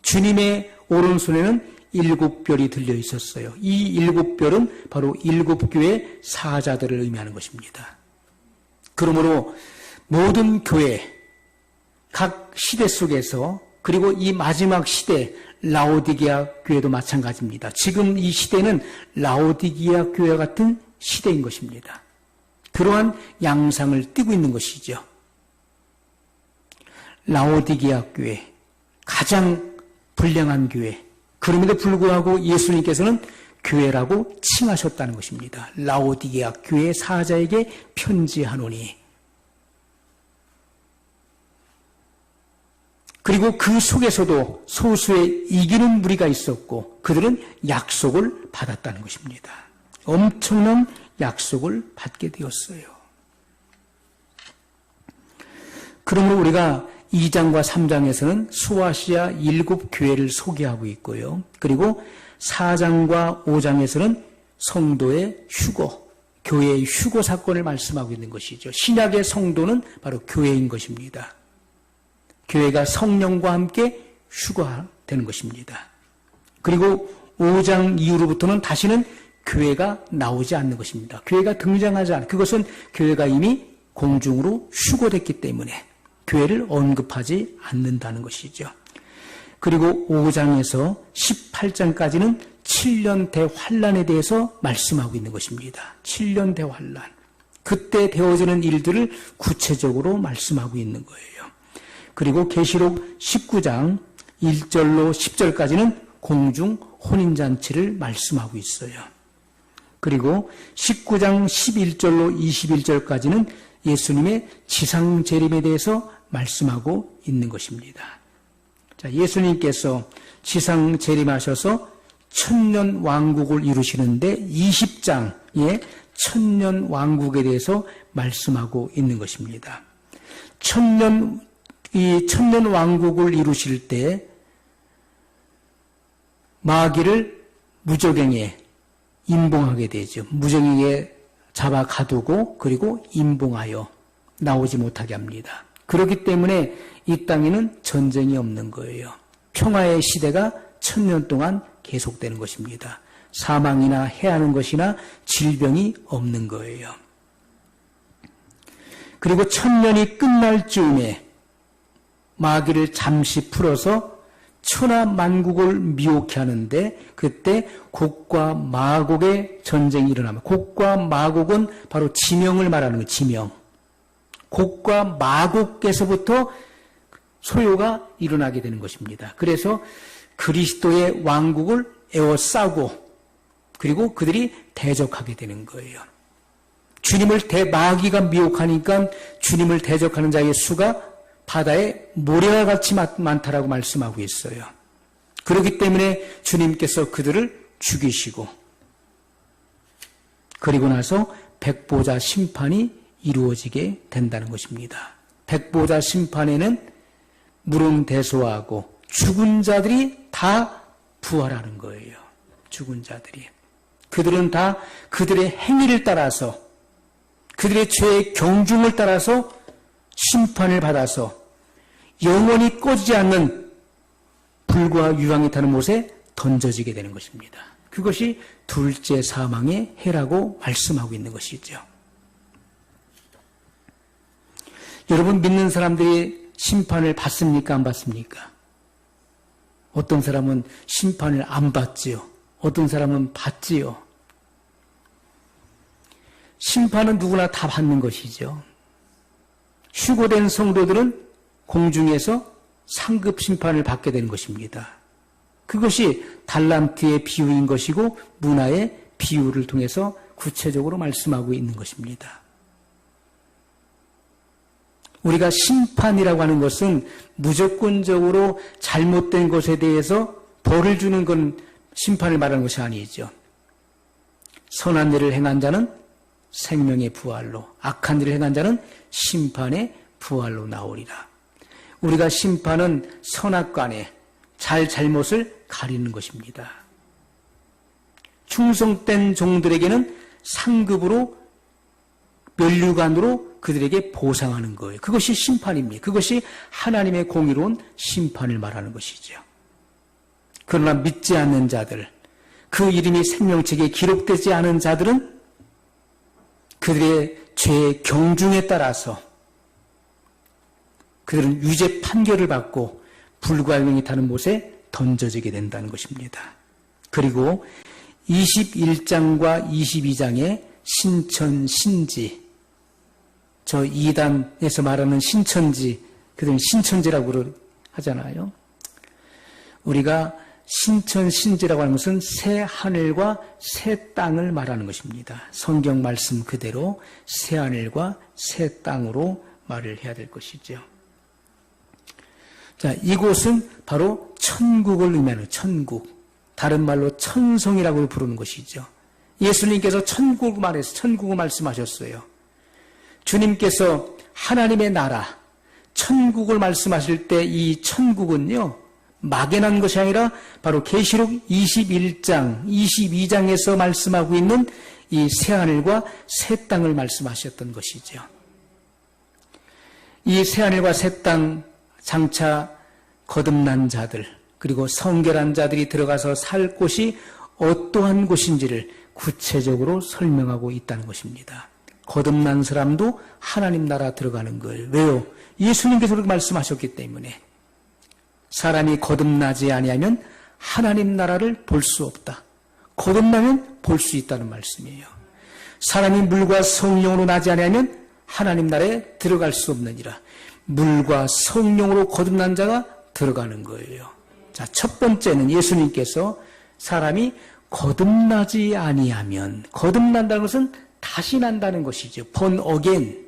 주님의 오른손에는 7별이 들려 있었어요. 이 7별은 바로 7교회 사자들을 의미하는 것입니다. 그러므로 모든 교회, 각 시대 속에서, 그리고 이 마지막 시대 라오디게아 교회도 마찬가지입니다. 지금 이 시대는 라오디게아 교회와 같은 시대인 것입니다. 그러한 양상을 띠고 있는 것이죠. 라오디게아 교회, 가장 불량한 교회, 그럼에도 불구하고 예수님께서는 교회라고 칭하셨다는 것입니다. 라오디게아 교회 사자에게 편지하노니. 그리고 그 속에서도 소수의 이기는 무리가 있었고 그들은 약속을 받았다는 것입니다. 엄청난 약속을 받게 되었어요. 그러므로 우리가 2장과 3장에서는 소아시아 7교회를 소개하고 있고요. 그리고 4장과 5장에서는 성도의 휴거, 교회의 휴거 사건을 말씀하고 있는 것이죠. 신약의 성도는 바로 교회인 것입니다. 교회가 성령과 함께 휴거되는 것입니다. 그리고 5장 이후로부터는 다시는 교회가 나오지 않는 것입니다. 교회가 등장하지 않는, 그것은 교회가 이미 공중으로 휴거됐기 때문에 교회를 언급하지 않는다는 것이죠. 그리고 5장에서 18장까지는 7년 대환란에 대해서 말씀하고 있는 것입니다. 7년 대환란. 그때 되어지는 일들을 구체적으로 말씀하고 있는 거예요. 그리고 계시록 19장 1절로 10절까지는 공중 혼인잔치를 말씀하고 있어요. 그리고 19장 11절로 21절까지는 예수님의 지상 재림에 대해서 말씀하고 있는 것입니다. 자, 예수님께서 지상 재림하셔서 천년 왕국을 이루시는데 20장에 천년 왕국에 대해서 말씀하고 있는 것입니다. 이 천년 왕국을 이루실 때 마귀를 무저갱에 임봉하게 되죠. 무저갱에 잡아 가두고 그리고 임봉하여 나오지 못하게 합니다. 그렇기 때문에 이 땅에는 전쟁이 없는 거예요. 평화의 시대가 1000년 동안 계속되는 것입니다. 사망이나 해하는 것이나 질병이 없는 거예요. 그리고 1000년이 끝날 즈음에 마귀를 잠시 풀어서 천하만국을 미혹해 하는데 그때 곡과 마곡의 전쟁이 일어납니다. 곡과 마곡은 바로 지명을 말하는 거예요. 지명. 곡과 마곡에서부터 소요가 일어나게 되는 것입니다. 그래서 그리스도의 왕국을 에워싸고 그리고 그들이 대적하게 되는 거예요. 주님을 마귀가 미혹하니까 주님을 대적하는 자의 수가 바다에 모래와 같이 많다라고 말씀하고 있어요. 그렇기 때문에 주님께서 그들을 죽이시고 그리고 나서 백보자 심판이 이루어지게 된다는 것입니다. 백보자 심판에는 무릉대소하고 죽은 자들이 다 부활하는 거예요. 죽은 자들이. 그들은 다 그들의 행위를 따라서 그들의 죄의 경중을 따라서 심판을 받아서 영원히 꺼지지 않는 불과 유황이 타는 못에 던져지게 되는 것입니다. 그것이 둘째 사망의 해라고 말씀하고 있는 것이죠. 여러분 믿는 사람들이 심판을 받습니까? 안 받습니까? 어떤 사람은 심판을 안 받지요. 어떤 사람은 받지요. 심판은 누구나 다 받는 것이죠. 휴거된 성도들은 공중에서 상급 심판을 받게 되는 것입니다. 그것이 달란트의 비유인 것이고 문화의 비유를 통해서 구체적으로 말씀하고 있는 것입니다. 우리가 심판이라고 하는 것은 무조건적으로 잘못된 것에 대해서 벌을 주는 건 심판을 말하는 것이 아니죠. 선한 일을 행한 자는 생명의 부활로, 악한 일을 행한 자는 심판의 부활로 나오리라. 우리가 심판은 선악간에 잘못을 가리는 것입니다. 충성된 종들에게는 상급으로 면류관으로 그들에게 보상하는 거예요. 그것이 심판입니다. 그것이 하나님의 공의로운 심판을 말하는 것이죠. 그러나 믿지 않는 자들, 그 이름이 생명책에 기록되지 않은 자들은 그들의 죄의 경중에 따라서 그들은 유죄 판결을 받고 불구할명이 타는 못에 던져지게 된다는 것입니다. 그리고 21장과 22장의 신천, 신지, 저 2단에서 말하는 신천지, 그들은 신천지라고 하잖아요. 우리가 신천, 신지라고 하는 것은 새 하늘과 새 땅을 말하는 것입니다. 성경 말씀 그대로 새 하늘과 새 땅으로 말을 해야 될 것이죠. 자, 이곳은 바로 천국을 의미하는 천국, 다른 말로 천성이라고 부르는 것이죠. 예수님께서 천국을 말씀하셨어요. 주님께서 하나님의 나라, 천국을 말씀하실 때 이 천국은요, 막연한 것이 아니라 바로 계시록 21장, 22장에서 말씀하고 있는 이 새하늘과 새 땅을 말씀하셨던 것이죠. 이 새하늘과 새 땅 장차 거듭난 자들 그리고 성결한 자들이 들어가서 살 곳이 어떠한 곳인지를 구체적으로 설명하고 있다는 것입니다. 거듭난 사람도 하나님 나라 들어가는 거예요. 왜요? 예수님께서 그렇게 말씀하셨기 때문에. 사람이 거듭나지 아니하면 하나님 나라를 볼 수 없다. 거듭나면 볼 수 있다는 말씀이에요. 사람이 물과 성령으로 나지 아니하면 하나님 나라에 들어갈 수 없느니라. 물과 성령으로 거듭난 자가 들어가는 거예요. 자, 첫 번째는 예수님께서 사람이 거듭나지 아니하면, 거듭난다는 것은 다시 난다는 것이죠. born again,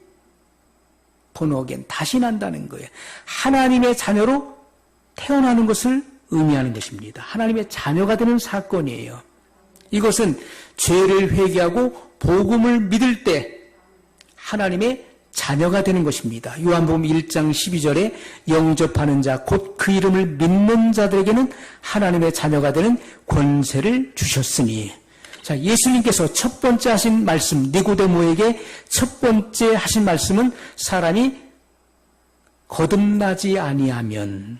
다시 난다는 거예요. 하나님의 자녀로 태어나는 것을 의미하는 것입니다. 하나님의 자녀가 되는 사건이에요. 이것은 죄를 회개하고 복음을 믿을 때 하나님의 자녀가 되는 것입니다. 요한복음 1장 12절에 영접하는 자, 곧 그 이름을 믿는 자들에게는 하나님의 자녀가 되는 권세를 주셨으니. 자, 예수님께서 첫 번째 하신 말씀, 니고데모에게 첫 번째 하신 말씀은 사람이 거듭나지 아니하면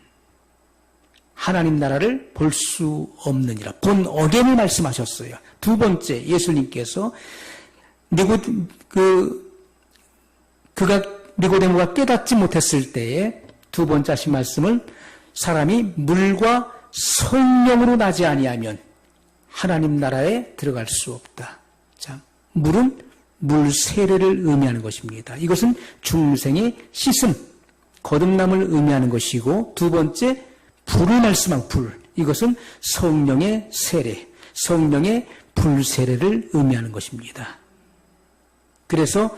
하나님 나라를 볼 수 없느니라. 본 어겐을 말씀하셨어요. 두 번째, 예수님께서 니고데모가 깨닫지 못했을 때에 두 번째 하신 말씀은 사람이 물과 성령으로 나지 아니하면 하나님 나라에 들어갈 수 없다. 자, 물은 물 세례를 의미하는 것입니다. 이것은 중생의 씻음, 거듭남을 의미하는 것이고, 두 번째 불을 말씀한 불, 이것은 성령의 세례, 성령의 불 세례를 의미하는 것입니다. 그래서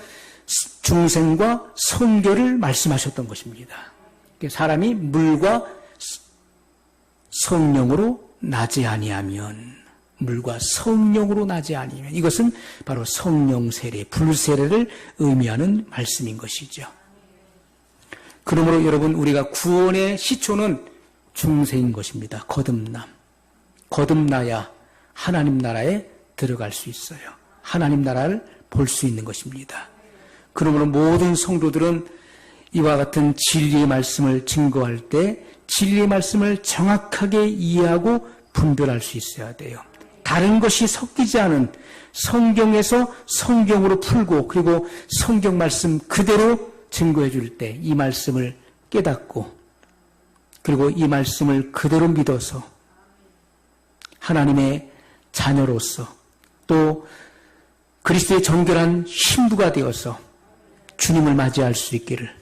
중생과 성교를 말씀하셨던 것입니다. 사람이 물과 성령으로 나지 아니하면, 물과 성령으로 나지 아니하면, 이것은 바로 성령 세례, 불 세례를 의미하는 말씀인 것이죠. 그러므로 여러분, 우리가 구원의 시초는 중생인 것입니다. 거듭남. 거듭나야 하나님 나라에 들어갈 수 있어요. 하나님 나라를 볼 수 있는 것입니다. 그러므로 모든 성도들은 이와 같은 진리의 말씀을 증거할 때 진리의 말씀을 정확하게 이해하고 분별할 수 있어야 돼요. 다른 것이 섞이지 않은 성경에서 성경으로 풀고, 그리고 성경 말씀 그대로 증거해 줄 때 이 말씀을 깨닫고, 그리고 이 말씀을 그대로 믿어서 하나님의 자녀로서 또 그리스도의 정결한 신부가 되어서 주님을 맞이할 수 있기를